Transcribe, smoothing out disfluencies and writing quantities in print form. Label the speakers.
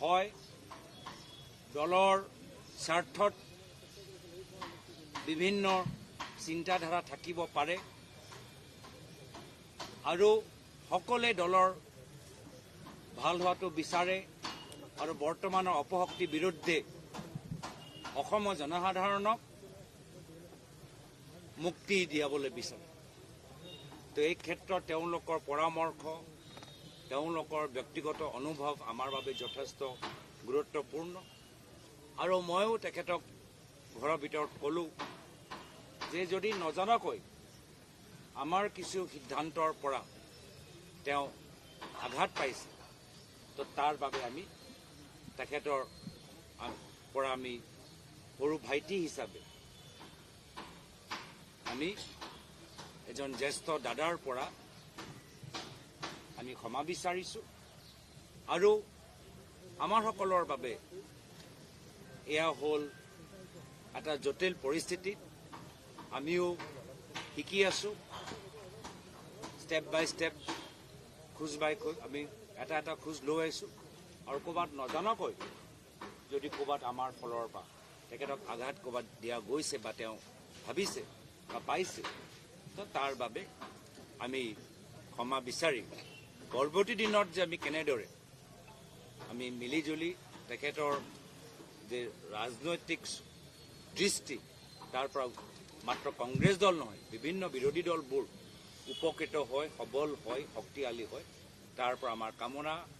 Speaker 1: হয় দলৰ স্বাৰ্থত বিভিন্ন চিন্তাধাৰা থাকিব পাৰে আৰু সকলোৱে দলৰ ভাল হোৱাটো বিচাৰে আৰু বৰ্তমানৰ অপশক্তিৰ বিৰুদ্ধে অসমৰ জনসাধাৰণক মুক্তি দিয়াবলৈ বিচাৰে। তো এই ক্ষেত্ৰত তেওঁলোকৰ পৰামৰ্শ, তেওঁলোকৰ ব্যক্তিগত অনুভৱ আমাৰ বাবে যথেষ্ট গুৰুত্বপূৰ্ণ। আৰু ময়ো তেখেতক ঘৰৰ ভিতৰত ক'লোঁ যে যদি নজনাকৈ আমাৰ কিছু সিদ্ধান্তৰ পৰা তেওঁ আঘাত পাইছে, তো তাৰ বাবে আমি তেখেতৰ পৰা আমি সৰু ভাইটি হিচাপে আমি এজন জ্যেষ্ঠ দাদাৰ পৰা আমি ক্ষমা বিচাৰিছোঁ। আৰু আমাৰ সকলৰ বাবে এয়া হ'ল এটা জটিল পৰিস্থিতিত আমিও শিকি আছোঁ, ষ্টেপ বাই ষ্টেপ, খোজ বাই খোজ আমি এটা এটা খোজ লৈ আহিছোঁ। আৰু ক'ৰবাত নজনাকৈ যদি ক'ৰবাত আমাৰ ফলৰ পৰা তেখেতক আঘাত ক'ৰবাত দিয়া গৈছে বা তেওঁ ভাবিছে বা পাইছে, তো তাৰ বাবে আমি ক্ষমা বিচাৰি পৰৱৰ্তী দিনত যে আমি কেনেদৰে আমি মিলিজুলি তেখেতৰ যে ৰাজনৈতিক দৃষ্টি তাৰ পৰা মাত্ৰ কংগ্ৰেছ দল নহয়, বিভিন্ন বিৰোধী দলবোৰ উপকৃত হয়, সবল হয়, শক্তিশালী হয়, তাৰ পৰা আমাৰ কামনা।